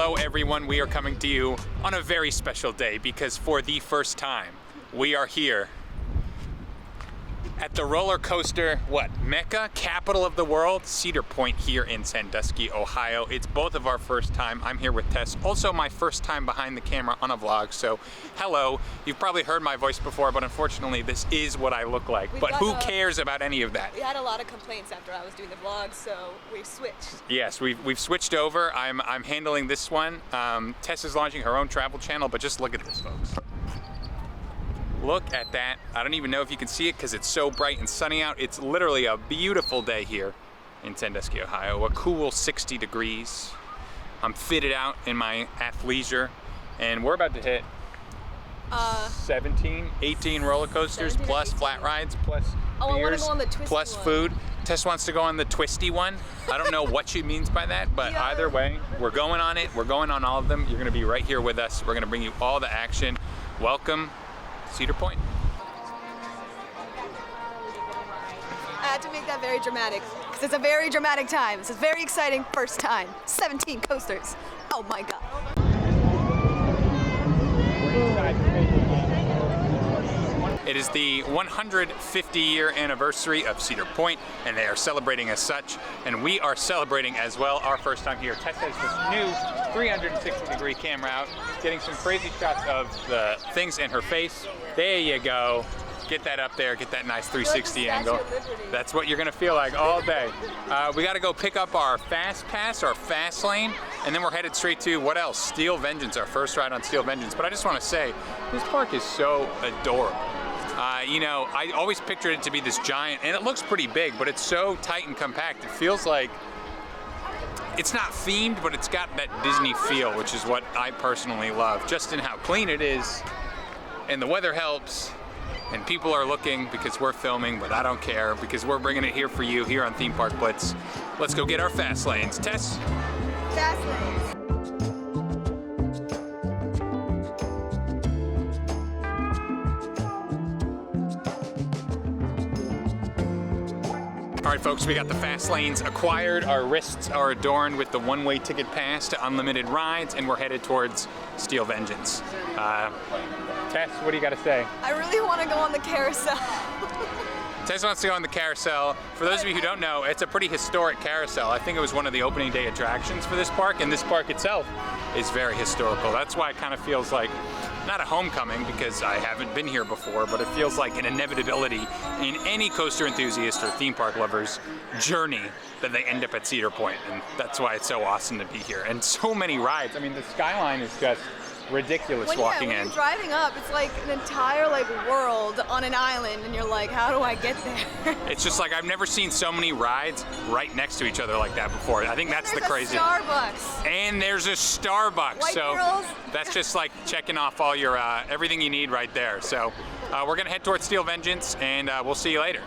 Hello everyone, we are coming to you on a very special day because for the first time, we are here at the roller coaster, Mecca, capital of the world, Cedar Point here in Sandusky, Ohio. It's both of our first time. I'm here with Tess, also my first time behind the camera on a vlog, so hello. You've probably heard my voice before, but unfortunately this is what I look like. But who cares about any of that? We had a lot of complaints after I was doing the vlog, so we switched. Yes, we've switched over. I'm handling this one. Tess is launching her own travel channel, but just look at this, folks. Look at that. I don't even know if you can see it because it's so bright and sunny out. It's literally a beautiful day here in Sandusky, Ohio. A cool 60 degrees. I'm fitted out in my athleisure, and we're about to hit 17, 18 roller coasters, plus flat rides, plus beers, plus food. Tess wants to go on the twisty one. I don't know what she means by that, but either way, we're going on it. We're going on all of them. You're gonna be right here with us. We're gonna bring you all the action. Welcome, Cedar Point. I had to make that very dramatic because it's a very dramatic time. It's a very exciting first time. 17 coasters. Oh my God. It is the 150-year anniversary of Cedar Point, and they are celebrating as such, and we are celebrating as well our first time here. Tess has this new 360-degree camera out, getting some crazy shots of the things in her face. There you go. Get that up there, get that nice 360 angle. That's what you're gonna feel like all day. We gotta go pick up our fast pass, our fast lane, and then we're headed straight to, what else? Steel Vengeance, our first ride on Steel Vengeance. But I just wanna say, this park is so adorable. You know, I always pictured it to be this giant, and it looks pretty big, but it's so tight and compact. It feels like it's not themed, but it's got that Disney feel, which is what I personally love, just in how clean it is, and the weather helps, and people are looking because we're filming, but I don't care because we're bringing it here for you here on Theme Park Blitz. Let's go get our fast lanes. Tess? Fast lanes. All right, folks, we got the fast lanes acquired. Our wrists are adorned with the one-way ticket pass to unlimited rides, and we're headed towards Steel Vengeance. Tess, what do you got to say? I really want to go on the carousel. Tess wants to go on the carousel. For those of you who don't know, it's a pretty historic carousel. I think it was one of the opening day attractions for this park, and this park itself is very historical. That's why it kind of feels like, not a homecoming because I haven't been here before, but it feels like an inevitability in any coaster enthusiast or theme park lover's journey that they end up at Cedar Point, and that's why it's so awesome to be here. And so many rides. I mean, the skyline is just ridiculous walking in. When you're driving up, it's like an entire world on an island, and you're like, how do I get there? It's just like I've never seen so many rides right next to each other like that before. I think that's the crazy. Starbucks. And there's a Starbucks. White so girls. That's just like checking off all your everything you need right there. So we're gonna head towards Steel Vengeance, and we'll see you later.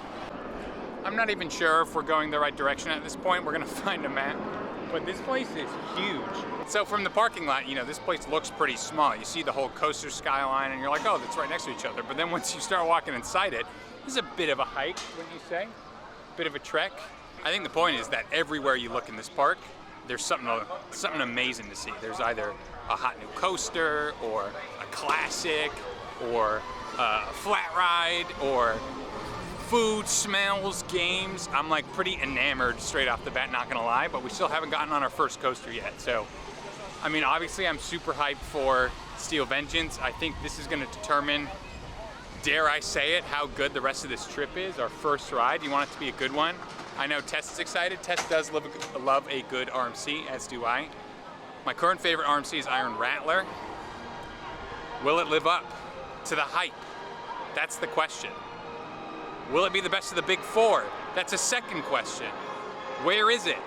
I'm not even sure if we're going the right direction at this point. We're gonna find a map, but this place is huge. So from the parking lot, you know, this place looks pretty small. You see the whole coaster skyline and you're like, oh, that's right next to each other. But then once you start walking inside it, this is a bit of a hike, wouldn't you say? Bit of a trek. I think the point is that everywhere you look in this park, there's something amazing to see. There's either a hot new coaster, or a classic, or a flat ride, or food, smells, games. I'm like pretty enamored straight off the bat, not gonna lie, but we still haven't gotten on our first coaster yet. So, I mean, obviously I'm super hyped for Steel Vengeance. I think this is gonna determine, dare I say it, how good the rest of this trip is. Our first ride, you want it to be a good one. I know Tess is excited. Tess does love a good RMC, as do I. My current favorite RMC is Iron Rattler. Will it live up to the hype? That's the question. Will it be the best of the big four? That's a second question. Where is it?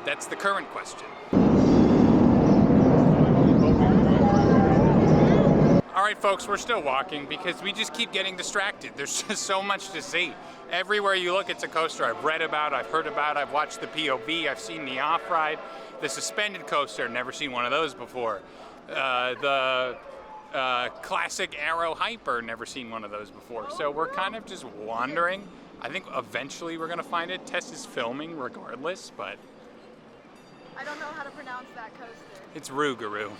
That's the current question. All right, folks, we're still walking because we just keep getting distracted. There's just so much to see. Everywhere you look, it's a coaster I've read about, I've heard about, I've watched the POV, I've seen the off-ride, the suspended coaster, never seen one of those before. The classic Arrow Hyper, never seen one of those before. So we're kind of just wandering. I think eventually we're gonna find it. Tess is filming regardless, but I don't know how to pronounce that coaster. It's Rougarou.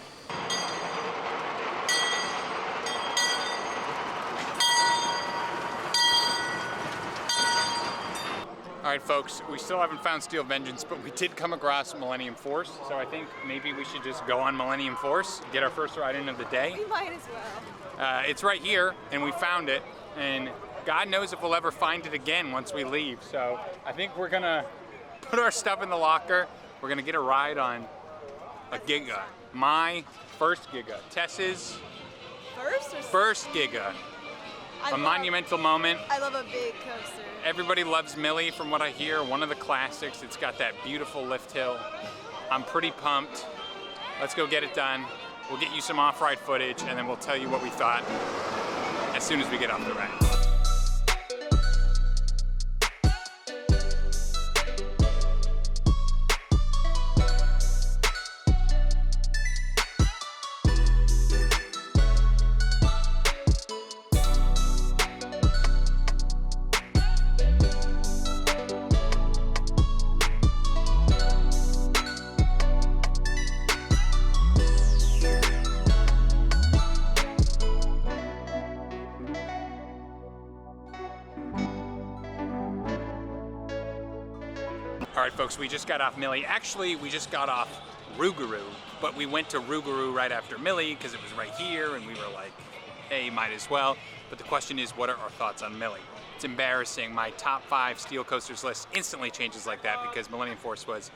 All right, folks, we still haven't found Steel Vengeance, but we did come across Millennium Force, so I think maybe we should just go on Millennium Force, get our first ride in of the day. We might as well. It's right here, and we found it, and God knows if we'll ever find it again once we leave. So I think we're gonna put our stuff in the locker. We're gonna get a ride on a Giga. My first Giga. Tess's first Giga. A monumental moment. I love a big coaster. Everybody loves Millie from what I hear. One of the classics. It's got that beautiful lift hill. I'm pretty pumped. Let's go get it done. We'll get you some off-ride footage, and then we'll tell you what we thought as soon as we get off the ride. All right, folks, we just got off Millie. Actually, we just got off Rougarou, but we went to Rougarou right after Millie because it was right here, and we were like, hey, might as well. But the question is, what are our thoughts on Millie? It's embarrassing. My top 5 steel coasters list instantly changes like that because Millennium Force was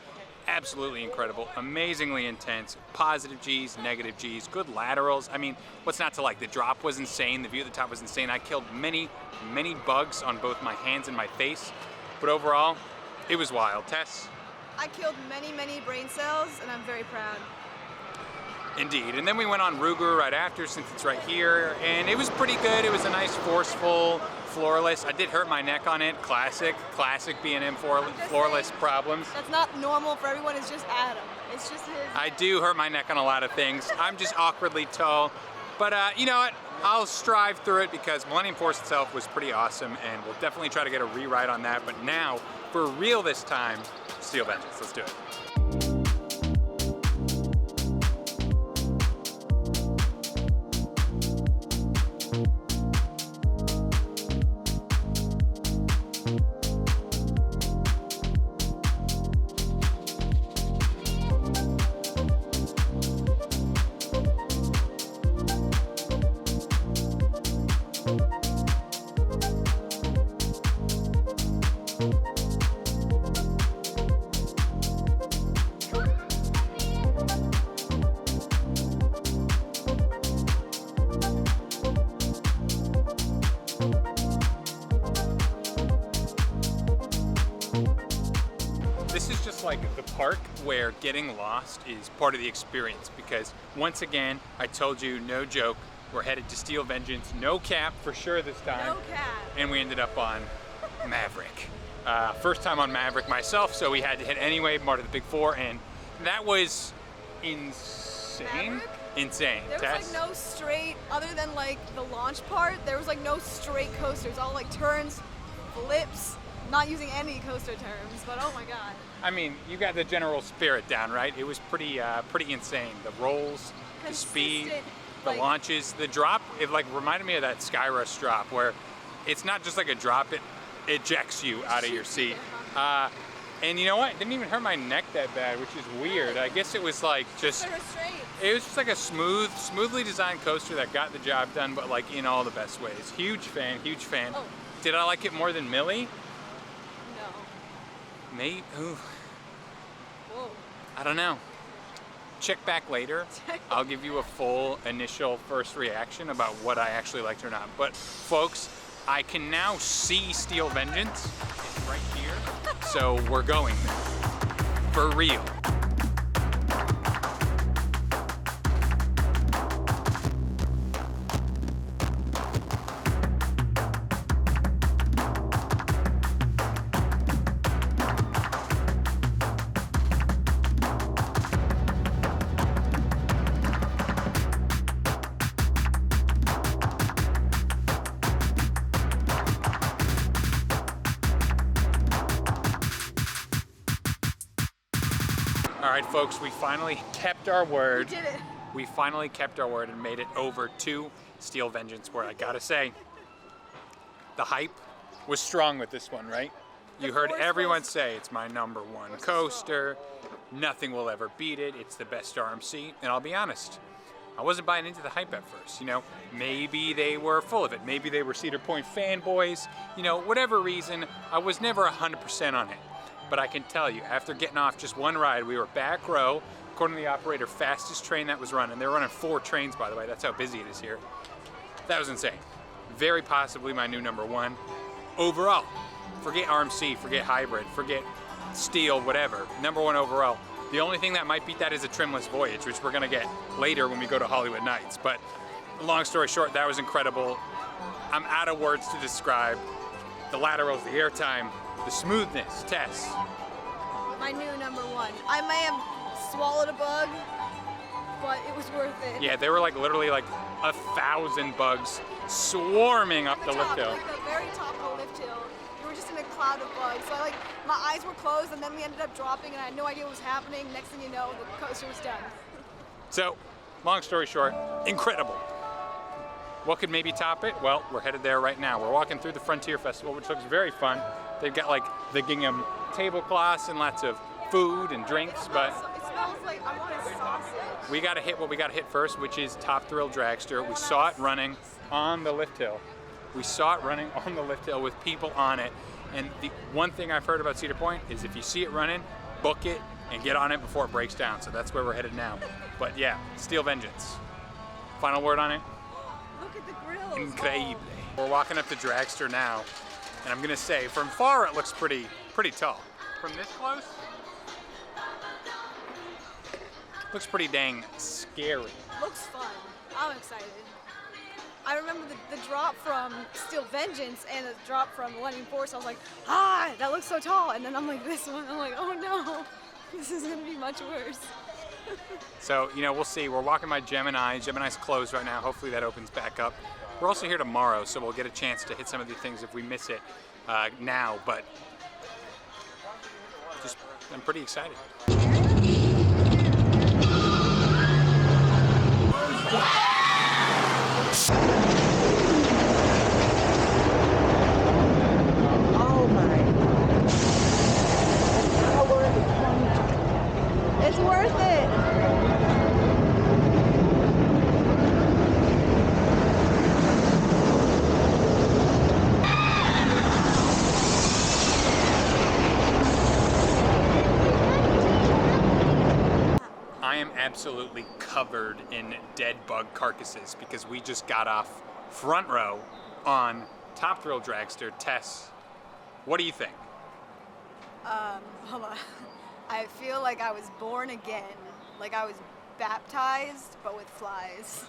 absolutely incredible, amazingly intense, positive G's, negative G's, good laterals. I mean, what's not to like? The drop was insane. The view at the top was insane. I killed many, many bugs on both my hands and my face, but overall, it was wild. Tess? I killed many, many brain cells, and I'm very proud. Indeed. And then we went on Rougarou right after, since it's right here, and it was pretty good. It was a nice, forceful, floorless. I did hurt my neck on it. Classic B&M floorless problems. That's not normal for everyone. It's just Adam. It's just his. I do hurt my neck on a lot of things. I'm just awkwardly tall. But you know what? I'll strive through it because Millennium Force itself was pretty awesome, and we'll definitely try to get a rewrite on that. But now, for real this time, Steel Vengeance. Let's do it. This is just like the park where getting lost is part of the experience because once again, I told you, no joke, we're headed to Steel Vengeance, no cap for sure this time. No cap. And we ended up on Maverick. First time on Maverick myself, so we had to hit anyway, part of the big 4, and that was insane. Maverick? Insane. There was like no straight, other than like the launch part, there was like no straight coasters, all like turns, flips, not using any coaster terms, but oh my god. I mean, you got the general spirit down, right? It was pretty insane. The rolls, the speed, the like, launches, the drop, it like reminded me of that Skyrush drop where it's not just like a drop, it ejects you out of your seat. And you know what? It didn't even hurt my neck that bad, which is weird. I guess it was like just, it was just like a smoothly designed coaster that got the job done, but like in all the best ways. Huge fan, huge fan. Oh. Did I like it more than Millie? No. Maybe, ooh. Whoa. I don't know. Check back later. I'll give you a full initial first reaction about what I actually liked or not. But folks, I can now see Steel Vengeance. It's right here. So we're going there. For real. right, folks, we finally kept our word. We did it. We finally kept our word and made it over to Steel Vengeance, where I gotta say, the hype was strong with this one, right? You heard everyone say it's my #1 coaster. Nothing will ever beat it. It's the best RMC. And I'll be honest, I wasn't buying into the hype at first. You know, maybe they were full of it. Maybe they were Cedar Point fanboys. You know, whatever reason, I was never 100% on it. But I can tell you, after getting off just one ride, we were back row, according to the operator, fastest train that was running. They were running 4 trains, by the way. That's how busy it is here. That was insane. Very possibly my new #1. Overall, forget RMC, forget hybrid, forget steel, whatever. #1 overall. The only thing that might beat that is a trimless voyage, which we're gonna get later when we go to Hollywood Nights. But long story short, that was incredible. I'm out of words to describe the laterals, the airtime, the smoothness. Tess. My new #1. I may have swallowed a bug, but it was worth it. Yeah, there were like literally like 1,000 bugs swarming up the lift hill. Like the very top of the lift hill. You were just in a cloud of bugs. So my eyes were closed, and then we ended up dropping, and I had no idea what was happening. Next thing you know, the coaster was done. So, long story short, incredible. What could maybe top it? Well, we're headed there right now. We're walking through the Frontier Festival, which looks very fun. They've got like the gingham tablecloths and lots of food and drinks, but It smells like I want a sausage. we gotta hit what we gotta hit first, which is Top Thrill Dragster. We saw it running on the lift hill. We saw it running on the lift hill with people on it. And the one thing I've heard about Cedar Point is if you see it running, book it and get on it before it breaks down. So that's where we're headed now. But yeah, Steel Vengeance. Final word on it? Look at the grills. Incredible. We're walking up to Dragster now, and I'm gonna say, from far it looks pretty tall. From this close, looks pretty dang scary. Looks fun. I'm excited. I remember the drop from Steel Vengeance and the drop from Millennium Force. I was like, that looks so tall. And then I'm like, this one, I'm like, oh no, this is gonna be much worse. So, you know, we'll see. We're walking by Gemini. Gemini's closed right now. Hopefully that opens back up. We're also here tomorrow, so we'll get a chance to hit some of these things if we miss it now. But just, I'm pretty excited. Oh my. It's worth it. I am absolutely covered in dead bug carcasses because we just got off front row on Top Thrill Dragster. Tess, what do you think? Hold on. I feel like I was born again. Like I was baptized, but with flies.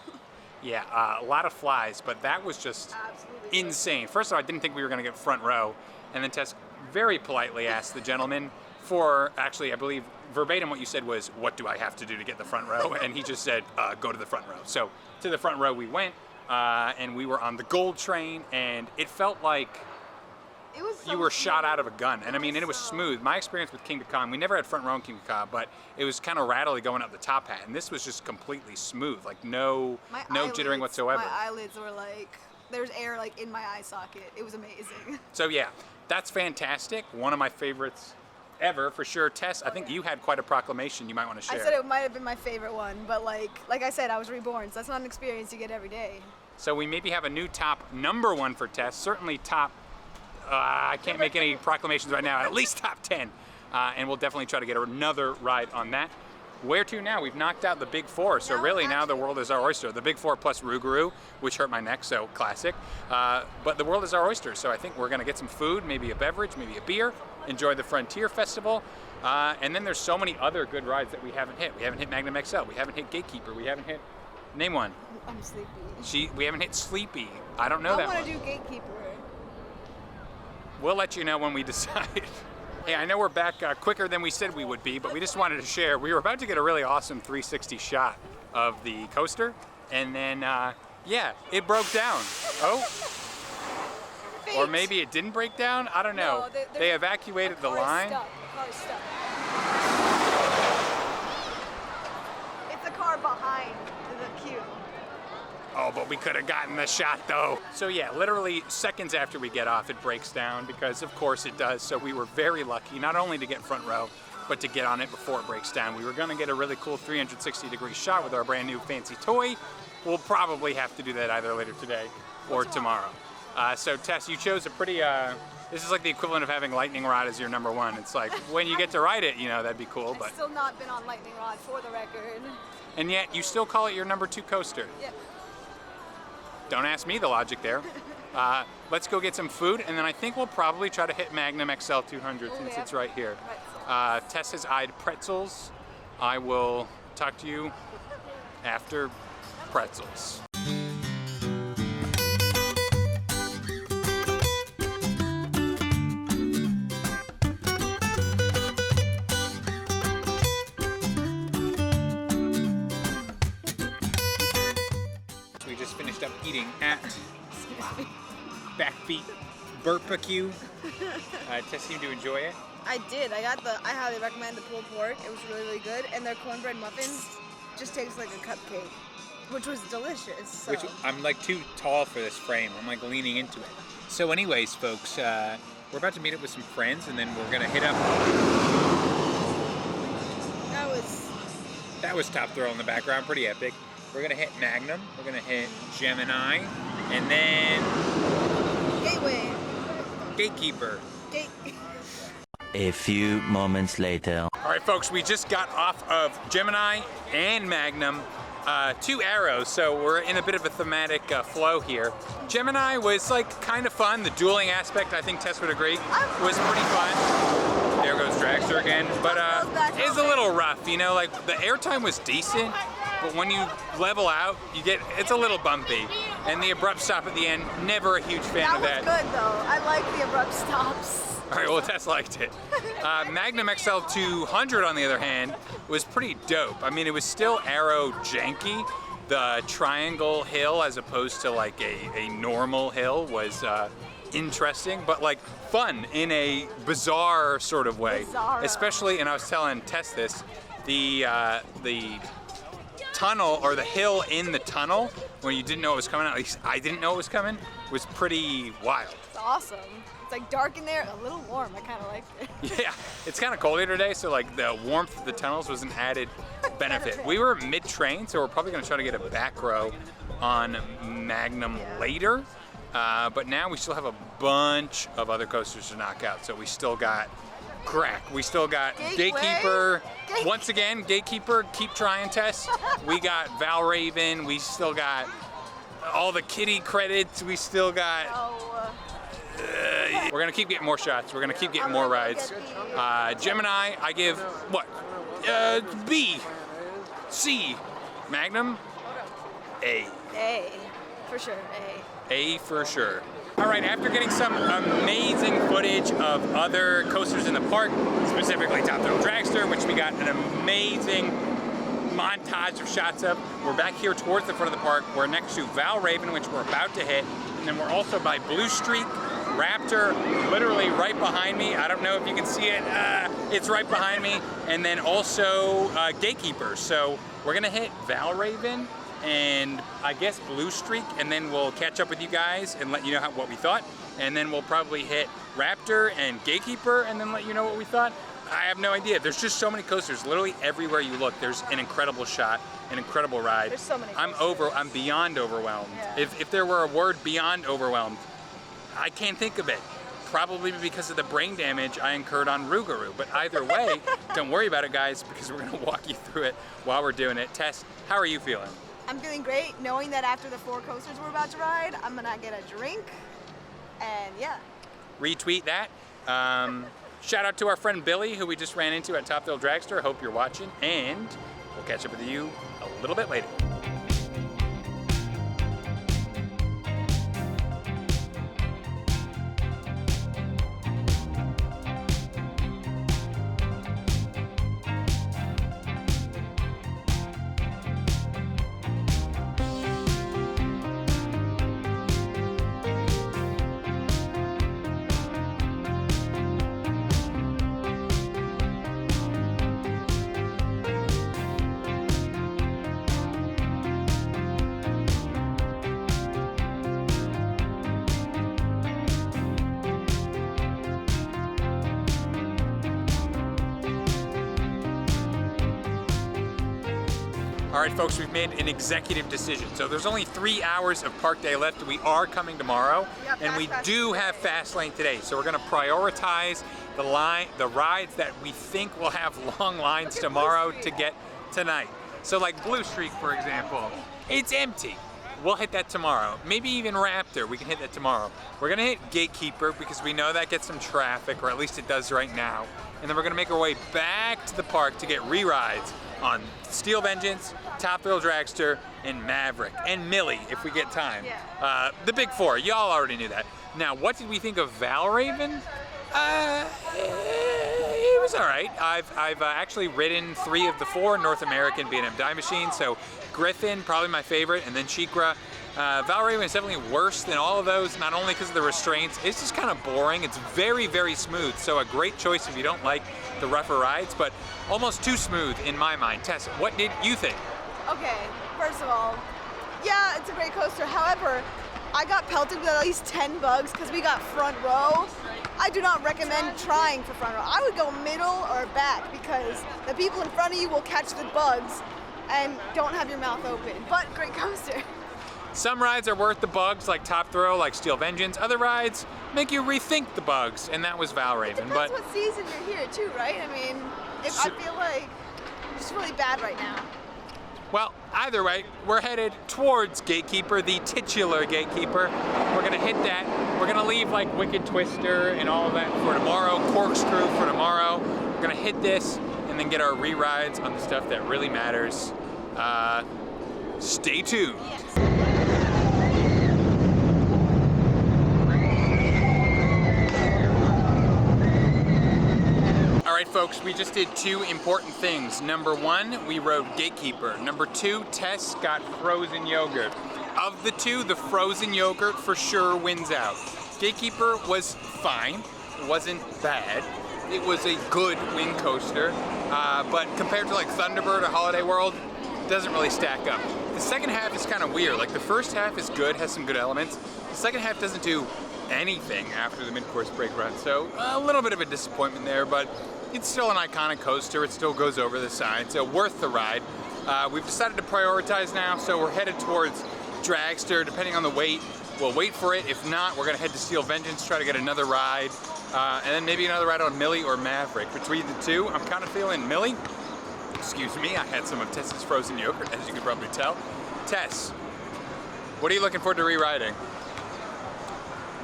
Yeah, a lot of flies, but that was just Absolutely. insane. First of all, I didn't think we were going to get front row, and then Tess very politely asked the gentleman for, actually, I believe verbatim what you said was, what do I have to do to get the front row? And he just said, go to the front row. So to the front row we went, and we were on the gold train, and it felt like It was so you were shot smooth. out of a gun. And I mean, and it was smooth. My experience with King Con, we never had front row in King Con, but it was kind of rattly going up the top hat, and this was just completely smooth, like no jittering whatsoever. My eyelids were like, there's air like in my eye socket. It was amazing. So yeah, that's fantastic. One of my favorites ever, for sure. Tess, I think you had quite a proclamation you might want to share. I said it might have been my favorite one, but like I said, I was reborn, so that's not an experience you get every day. So we maybe have a new top #1 for Tess, certainly top, I can't make any proclamations right now, at least top 10. And we'll definitely try to get another ride on that. Where to now? We've knocked out the big 4, so really now the world is our oyster. The big 4 plus Rougarou, which hurt my neck, so classic. But the world is our oyster, so I think we're gonna get some food, maybe a beverage, maybe a beer, enjoy the Frontier Festival, and then there's so many other good rides that we haven't hit. We haven't hit Magnum XL, we haven't hit Gatekeeper, we haven't hit, name one. I'm sleepy. We haven't hit Sleepy. I don't know that one. I want to do Gatekeeper. We'll let you know when we decide. Hey, I know we're back quicker than we said we would be, but we just wanted to share. We were about to get a really awesome 360 shot of the coaster, and then, yeah, it broke down. Oh. Fate. Or maybe it didn't break down? I don't know. No, They evacuated the line. The car is stuck. far behind the queue. Oh, but we could have gotten the shot though. So yeah, literally seconds after we get off, it breaks down because of course it does. So we were very lucky, not only to get front row, but to get on it before it breaks down. We were gonna get a really cool 360-degree shot with our brand new fancy toy. We'll probably have to do that either later today or tomorrow. So Tess, you chose a pretty, this is like the equivalent of having lightning rod as your number one. It's like, when you get to ride it, you know, that'd be cool. But I've still not been on lightning rod for the record. And yet you still call it your number 2 coaster. Yeah. Don't ask me the logic there. Let's go get some food, and then I think we'll probably try to hit Magnum XL 200 since it's right here. Tess has eyed pretzels. I will talk to you after pretzels. We just finished up eating at Backbeat Barbecue. Tess seemed to enjoy it. I did. I highly recommend the pulled pork. It was really, really good. And their cornbread muffins just tastes like a cupcake, which was delicious. So. Which I'm like too tall for this frame. I'm like leaning into it. So anyways, folks, we're about to meet up with some friends, and then we're gonna hit up. That was Top Thrill in the background, pretty epic. We're gonna hit Magnum. We're gonna hit Gemini, and then Gatekeeper. A few moments later. All right, folks, we just got off of Gemini and Magnum, 2 arrows, so we're in a bit of a thematic flow here. Gemini was like kind of fun. The dueling aspect, I think Tess would agree, was pretty fun. There goes Dragster again, but it's a little rough, you know, like the airtime was decent, but when you level out, it's a little bumpy. And the abrupt stop at the end, never a huge fan of that. That was good though. I like the abrupt stops. All right, well, Tess liked it. Magnum XL 200, on the other hand, was pretty dope. I mean, it was still arrow janky. The triangle hill, as opposed to like a normal hill, was interesting, but like fun in a bizarre sort of way. Bizarro. Especially, and I was telling Tess this, the tunnel, or the hill in the tunnel, when you didn't know it was coming, at least I didn't know it was coming, was pretty wild. It's awesome. It's like dark in there, a little warm. I kind of liked it. Yeah, it's kind of cold here today, so like the warmth of the tunnels was an added benefit. We were mid-train, so we're probably gonna try to get a back row on Magnum later. But now we still have a bunch of other coasters to knock out. So we still got Crack. We still got Gatekeeper. Once again, Gatekeeper, keep trying, Tess. We got Valraven. We still got all the kitty credits. We still got... we're gonna keep getting more shots. We're gonna keep getting more rides. Gemini, I give, what? B. C. Magnum, A. A. For sure, A. A for sure. All right, after getting some amazing footage of other coasters in the park, specifically Top Thrill Dragster, which we got an amazing montage of shots of, we're back here towards the front of the park. We're next to Valraven, which we're about to hit, and then we're also by Blue Streak, Raptor, literally right behind me. I don't know if you can see it. It's right behind me. And then also Gatekeeper. So we're gonna hit Valraven and I guess Blue Streak, and then we'll catch up with you guys and let you know what we thought. And then we'll probably hit Raptor and Gatekeeper and then let you know what we thought. I have no idea. There's just so many coasters. Literally everywhere you look, there's an incredible shot, an incredible ride. There's so many I'm beyond overwhelmed. Yeah. If there were a word beyond overwhelmed, I can't think of it. Probably because of the brain damage I incurred on Rougarou. But either way, don't worry about it, guys, because we're gonna walk you through it while we're doing it. Tess, how are you feeling? I'm feeling great, knowing that after the 4 coasters we're about to ride, I'm gonna get a drink, and yeah. Retweet that. Shout out to our friend Billy, who we just ran into at Top Thrill Dragster. Hope you're watching, and we'll catch up with you a little bit later. All right, folks, we've made an executive decision. So there's only 3 hours of park day left. We are coming tomorrow, and we do have fast lane today. So we're gonna prioritize the rides that we think will have long lines tomorrow to get tonight. So like Blue Streak, for example, it's empty. We'll hit that tomorrow. Maybe even Raptor, we can hit that tomorrow. We're gonna hit Gatekeeper because we know that gets some traffic, or at least it does right now. And then we're gonna make our way back to the park to get re-rides on Steel Vengeance, Top Thrill Dragster, and Maverick, and Millie if we get time. Yeah. The big four, y'all already knew that. Now, what did we think of Valraven? It was all right. I've actually ridden 3 of the 4 North American B&M Die machines, so Griffin, probably my favorite, and then Chikra. Valraven is definitely worse than all of those, not only because of the restraints, it's just kind of boring. It's very, very smooth, so a great choice if you don't like the rougher rides, but almost too smooth in my mind. Tess, what did you think? Okay, first of all, yeah, it's a great coaster. However, I got pelted with at least 10 bugs because we got front row. I do not recommend trying for front row. I would go middle or back because the people in front of you will catch the bugs and don't have your mouth open, but great coaster. Some rides are worth the bugs, like Top Thrill, like Steel Vengeance. Other rides make you rethink the bugs, and that was Valraven. It depends what season you're here too, right? I mean, I feel like it's really bad right now. Well, either way, we're headed towards Gatekeeper, the titular Gatekeeper. We're gonna hit that. We're gonna leave like Wicked Twister and all of that for tomorrow, Corkscrew for tomorrow. We're gonna hit this and then get our re-rides on the stuff that really matters. Stay tuned. Yes. All right, folks, we just did 2 important things. Number 1, we rode Gatekeeper. Number 2, Tess got frozen yogurt. Of the 2, the frozen yogurt for sure wins out. Gatekeeper was fine. It wasn't bad. It was a good wing coaster, but compared to like Thunderbird or Holiday World, it doesn't really stack up. The second half is kind of weird. Like the first half is good, has some good elements. The second half doesn't do anything after the mid-course brake run, so a little bit of a disappointment there, but it's still an iconic coaster. It still goes over the side, so worth the ride. We've decided to prioritize now, so we're headed towards Dragster. Depending on the wait, we'll wait for it. If not, we're gonna head to Steel Vengeance, try to get another ride, and then maybe another ride on Millie or Maverick. Between the 2, I'm kind of feeling Millie. Excuse me, I had some of Tess's frozen yogurt, as you can probably tell. Tess, what are you looking forward to re-riding?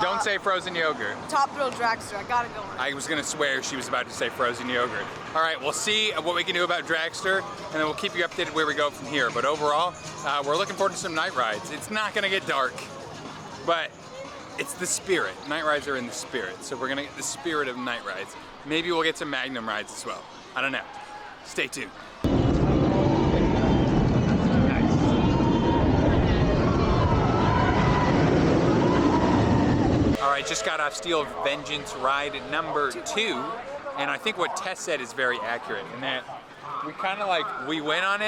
Don't say frozen yogurt. Top Thrill Dragster, I gotta go on. I was gonna swear she was about to say frozen yogurt. All right, we'll see what we can do about Dragster, and then we'll keep you updated where we go from here. But overall, we're looking forward to some night rides. It's not gonna get dark, but it's the spirit. Night rides are in the spirit, so we're gonna get the spirit of night rides. Maybe we'll get some Magnum rides as well. I don't know. Stay tuned. All right, just got off Steel Vengeance ride number 2, and I think what Tess said is very accurate in that we kind of like, we went on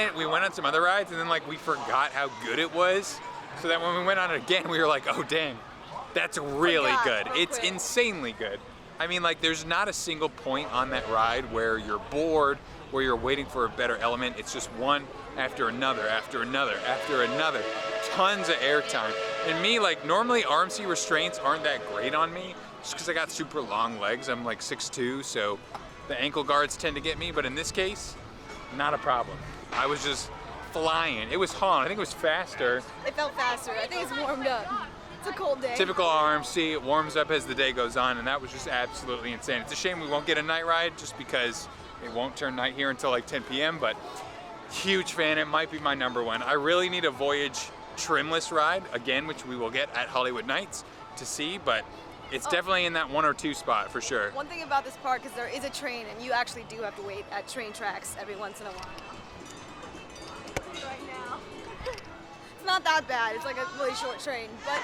some other rides, and then like we forgot how good it was, so that when we went on it again, we were like, oh dang, that's really good. It's insanely good. I mean, like there's not a single point on that ride where you're bored, where you're waiting for a better element. It's just one after another, after another, after another. Tons of airtime. And me, like normally RMC restraints aren't that great on me just because I got super long legs. I'm like 6'2", so the ankle guards tend to get me, but in this case, not a problem. I was just flying. It was hauling. I think it was faster. It felt faster. I think it's warmed up. It's a cold day. Typical RMC, it warms up as the day goes on, and that was just absolutely insane. It's a shame we won't get a night ride just because it won't turn night here until like 10 p.m., but huge fan. It might be my number 1. I really need a Voyage trimless ride, again, which we will get at Hollywood Nights to see, but it's definitely in that 1 or 2 spot for sure. One thing about this park is there is a train, and you actually do have to wait at train tracks every once in a while. Right now. It's not that bad. It's like a really short train, but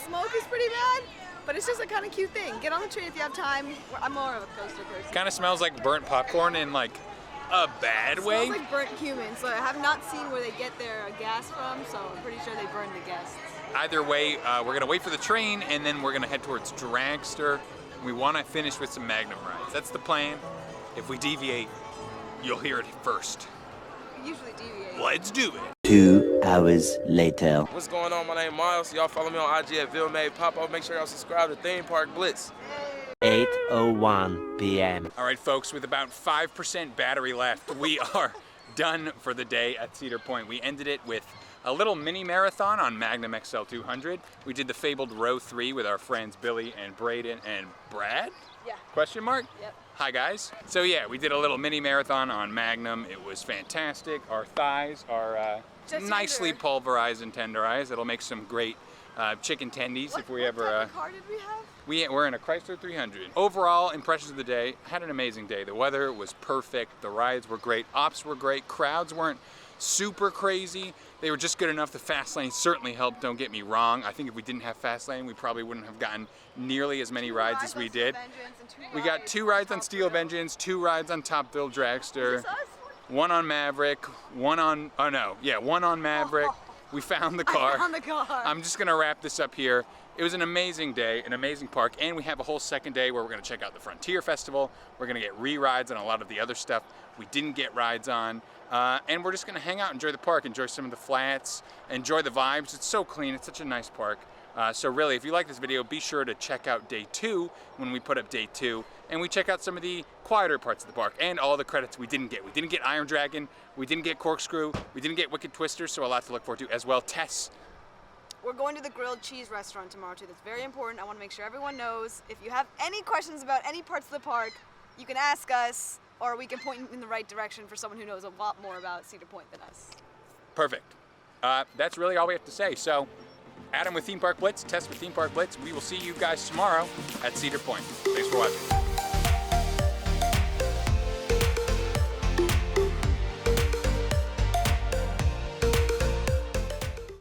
smoke is pretty bad, but it's just a kind of cute thing. Get on the train if you have time. I'm more of a coaster person. Kind of smells like burnt popcorn in like a bad way. It smells like burnt cumin, so I have not seen where they get their gas from, so I'm pretty sure they burn the guests. Either way, we're gonna wait for the train, and then we're gonna head towards Dragster. We wanna finish with some Magnum rides. That's the plan. If we deviate, you'll hear it first. usually deviate. Let's do it. 2 hours later. What's going on? My name is Miles. Y'all follow me on IG at Villemade Pop-Up. Make sure y'all subscribe to Theme Park Blitz. 8:01 p.m. All right, folks, with about 5% battery left, we are done for the day at Cedar Point. We ended it with a little mini marathon on Magnum XL 200. We did the fabled row 3 with our friends Billy and Braden and Brad? Yeah. Question mark? Yep. Hi guys. So yeah, we did a little mini marathon on Magnum. It was fantastic. Our thighs are Just nicely tender. pulverized and tenderized. It'll make some great chicken tendies if we ever. What type of car did we have? We're in a Chrysler 300. Overall impressions of the day, had an amazing day. The weather was perfect, the rides were great, ops were great, crowds weren't super crazy. They were just good enough. The fast lane certainly helped, don't get me wrong. I think if we didn't have fast lane, we probably wouldn't have gotten nearly as many rides as we did. We got 2 rides on Steel Vengeance, 2 rides on Top Thrill Dragster, 1 on Maverick, 1 on, oh no, yeah, 1 on Maverick. We found the car. I found the car. I'm just gonna wrap this up here. It was an amazing day, an amazing park, and we have a whole second day where we're gonna check out the Frontier Festival. We're gonna get re-rides on a lot of the other stuff we didn't get rides on. And we're just gonna hang out, enjoy the park, enjoy some of the flats, enjoy the vibes. It's so clean, it's such a nice park. So really, if you like this video, be sure to check out day 2 when we put up day 2, and we check out some of the quieter parts of the park and all the credits we didn't get. We didn't get Iron Dragon, we didn't get Corkscrew, we didn't get Wicked Twister, so a lot to look forward to as well. Tess. We're going to the grilled cheese restaurant tomorrow too. That's very important. I want to make sure everyone knows. If you have any questions about any parts of the park, you can ask us, or we can point you in the right direction for someone who knows a lot more about Cedar Point than us. Perfect. That's really all we have to say. So, Adam with Theme Park Blitz, Tess with Theme Park Blitz. We will see you guys tomorrow at Cedar Point. Thanks for watching.